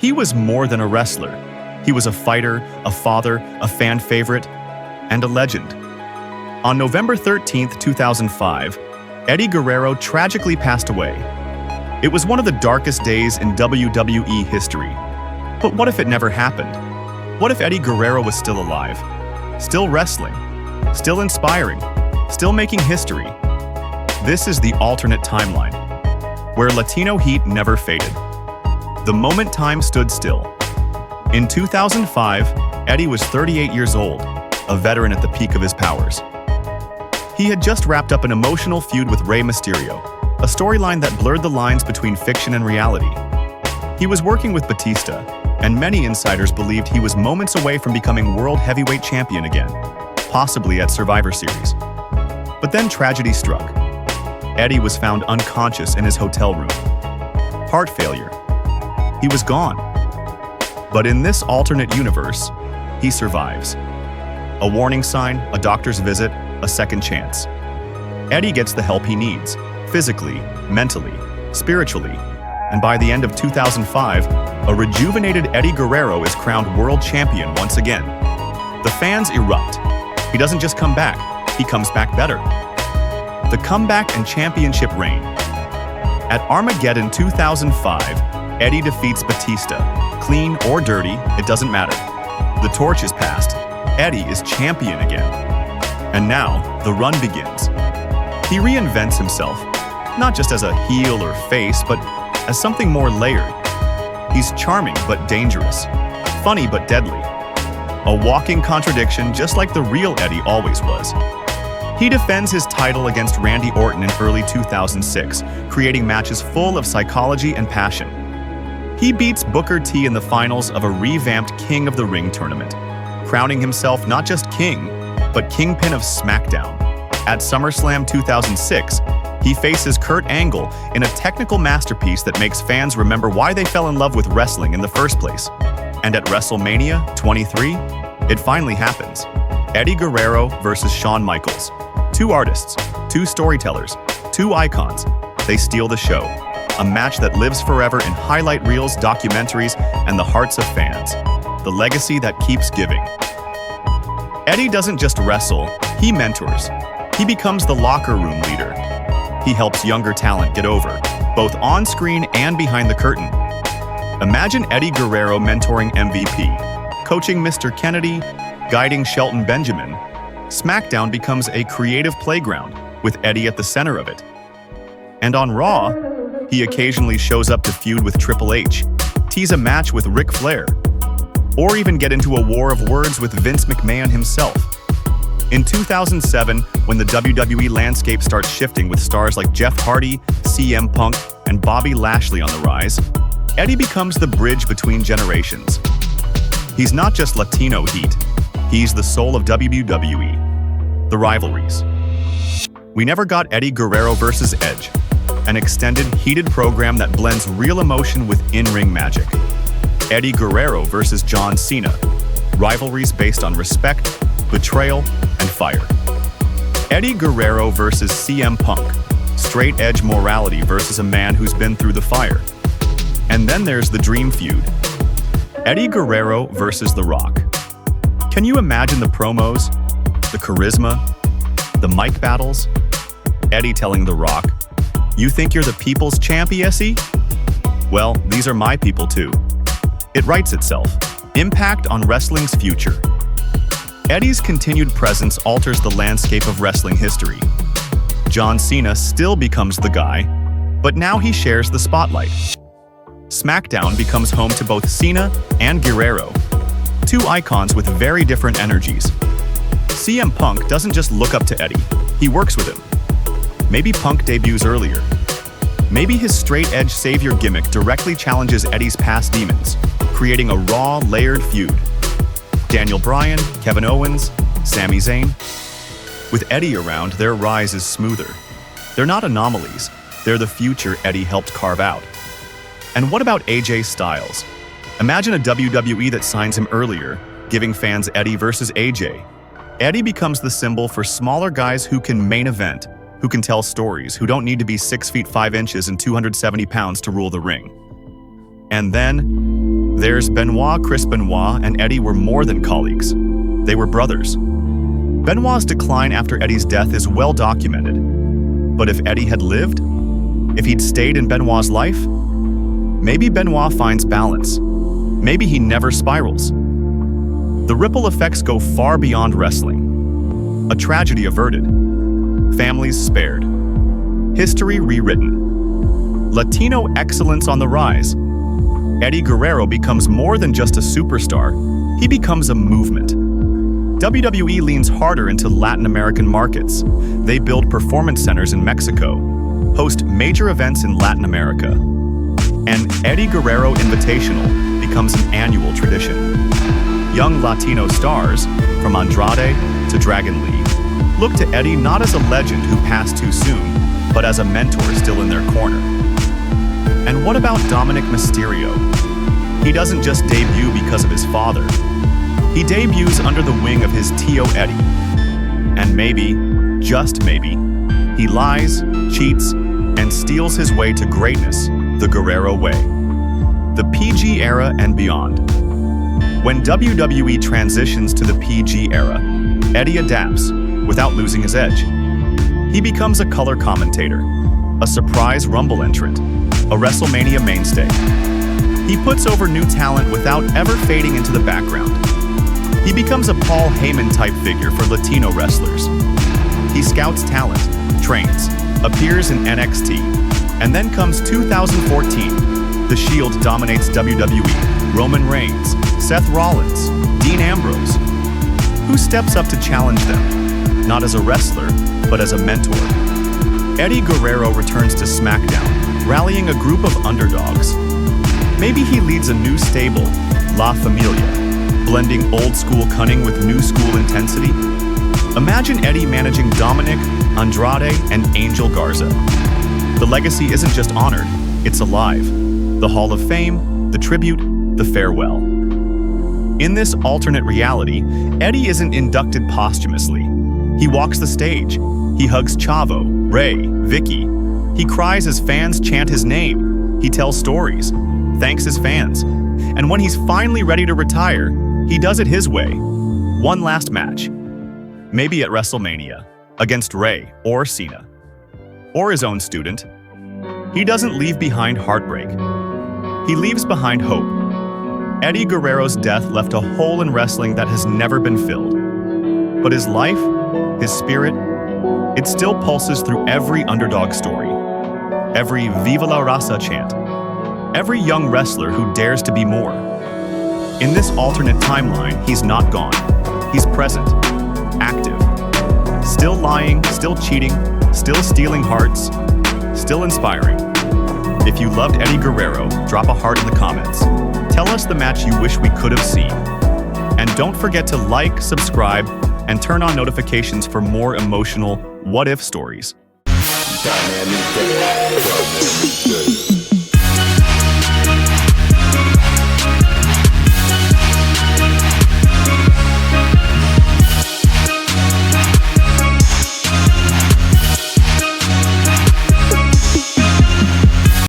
He was more than a wrestler. He was a fighter, a father, a fan favorite, and a legend. On November 13, 2005, Eddie Guerrero tragically passed away. It was one of the darkest days in WWE history. But what if it never happened? What if Eddie Guerrero was still alive? Still wrestling? Still inspiring? Still making history? This is the alternate timeline, where Latino heat never faded. The moment time stood still. In 2005, Eddie was 38 years old, a veteran at the peak of his powers. He had just wrapped up an emotional feud with Rey Mysterio, a storyline that blurred the lines between fiction and reality. He was working with Batista, and many insiders believed he was moments away from becoming World Heavyweight Champion again, possibly at Survivor Series. But then tragedy struck. Eddie was found unconscious in his hotel room. Heart failure. He was gone. But in this alternate universe, he survives. A warning sign, a doctor's visit, a second chance. Eddie gets the help he needs, physically, mentally, spiritually, and by the end of 2005, a rejuvenated Eddie Guerrero is crowned world champion once again. The fans erupt. He doesn't just come back, he comes back better. The comeback and championship reign. At Armageddon 2005, Eddie defeats Batista. Clean or dirty, it doesn't matter. The torch is passed. Eddie is champion again. And now, the run begins. He reinvents himself, not just as a heel or face, but as something more layered. He's charming but dangerous, funny but deadly. A walking contradiction just like the real Eddie always was. He defends his title against Randy Orton in early 2006, creating matches full of psychology and passion. He beats Booker T in the finals of a revamped King of the Ring tournament, crowning himself not just king, but kingpin of SmackDown. At SummerSlam 2006, he faces Kurt Angle in a technical masterpiece that makes fans remember why they fell in love with wrestling in the first place. And at WrestleMania 23, it finally happens. Eddie Guerrero versus Shawn Michaels. Two artists, two storytellers, two icons. They steal the show. A match that lives forever in highlight reels, documentaries, and the hearts of fans. The legacy that keeps giving. Eddie doesn't just wrestle, he mentors. He becomes the locker room leader. He helps younger talent get over, both on screen and behind the curtain. Imagine Eddie Guerrero mentoring MVP, coaching Mr. Kennedy, guiding Shelton Benjamin. SmackDown becomes a creative playground, with Eddie at the center of it. And on Raw, he occasionally shows up to feud with Triple H, tease a match with Ric Flair, or even get into a war of words with Vince McMahon himself. In 2007, when the WWE landscape starts shifting with stars like Jeff Hardy, CM Punk, and Bobby Lashley on the rise, Eddie becomes the bridge between generations. He's not just Latino heat, he's the soul of WWE. The Rivalries. We Never Got Eddie Guerrero vs. Edge, an extended, heated program that blends real emotion with in-ring magic. Eddie Guerrero vs. John Cena, rivalries based on respect, betrayal, and fire. Eddie Guerrero vs. CM Punk, straight edge morality versus a man who's been through the fire. And then there's the dream feud, Eddie Guerrero versus The Rock. Can you imagine the promos, the charisma, the mic battles? Eddie telling The Rock, "You think you're the people's champ, ESE? Well, these are my people too." It writes itself. Impact on wrestling's future. Eddie's continued presence alters the landscape of wrestling history. John Cena still becomes the guy, but now he shares the spotlight. SmackDown becomes home to both Cena and Guerrero, two icons with very different energies. CM Punk doesn't just look up to Eddie, he works with him. Maybe Punk debuts earlier. Maybe his straight-edge savior gimmick directly challenges Eddie's past demons, creating a raw, layered feud. Daniel Bryan, Kevin Owens, Sami Zayn. With Eddie around, their rise is smoother. They're not anomalies, they're the future Eddie helped carve out. And what about AJ Styles? Imagine a WWE that signs him earlier, giving fans Eddie versus AJ. Eddie becomes the symbol for smaller guys who can main event, who can tell stories, who don't need to be 6 feet 5 inches and 270 pounds to rule the ring. And then, There's Benoit. Chris Benoit and Eddie were more than colleagues. They were brothers. Benoit's decline after Eddie's death is well documented. But if Eddie had lived, if he'd stayed in Benoit's life, maybe Benoit finds balance. Maybe he never spirals. The ripple effects go far beyond wrestling. A tragedy averted. Families spared. History rewritten. Latino excellence on the rise. Eddie Guerrero becomes more than just a superstar. He becomes a movement. WWE leans harder into Latin American markets. They build performance centers in Mexico, host major events in Latin America. And Eddie Guerrero Invitational becomes an annual tradition. Young Latino stars, from Andrade to Dragon Lee, look to Eddie not as a legend who passed too soon, but as a mentor still in their corner. And what about Dominic Mysterio? He doesn't just debut because of his father. He debuts under the wing of his Tio Eddie. And maybe, just maybe, he lies, cheats, and steals his way to greatness the Guerrero way. The PG era and beyond. When WWE transitions to the PG era, Eddie adapts without losing his edge. He becomes a color commentator, a surprise Rumble entrant, a WrestleMania mainstay. He puts over new talent without ever fading into the background. He becomes a Paul Heyman-type figure for Latino wrestlers. He scouts talent, trains, appears in NXT, and then comes 2014. The Shield dominates WWE. Roman Reigns, Seth Rollins, Dean Ambrose. Who steps up to challenge them? Not as a wrestler, but as a mentor. Eddie Guerrero returns to SmackDown, rallying a group of underdogs. Maybe he leads a new stable, La Familia, blending old-school cunning with new-school intensity. Imagine Eddie managing Dominic, Andrade, and Angel Garza. The legacy isn't just honored, it's alive. The Hall of Fame, the tribute, the farewell. In this alternate reality, Eddie isn't inducted posthumously. He walks the stage. He hugs Chavo, Ray, Vicky. He cries as fans chant his name. He tells stories, thanks his fans. And when he's finally ready to retire, he does it his way. One last match. Maybe at WrestleMania, against Ray or Cena. Or his own student. He doesn't leave behind heartbreak. He leaves behind hope. Eddie Guerrero's death left a hole in wrestling that has never been filled. But his life, his spirit, it still pulses through every underdog story, every Viva la Raza chant, every young wrestler who dares to be more. In this alternate timeline, he's not gone. He's present, active, still lying, still cheating, still stealing hearts, still inspiring. If you loved Eddie Guerrero, drop a heart in the comments. Tell us the match you wish we could have seen. And don't forget to like, subscribe, and turn on notifications for more emotional what-if stories. Dynamic.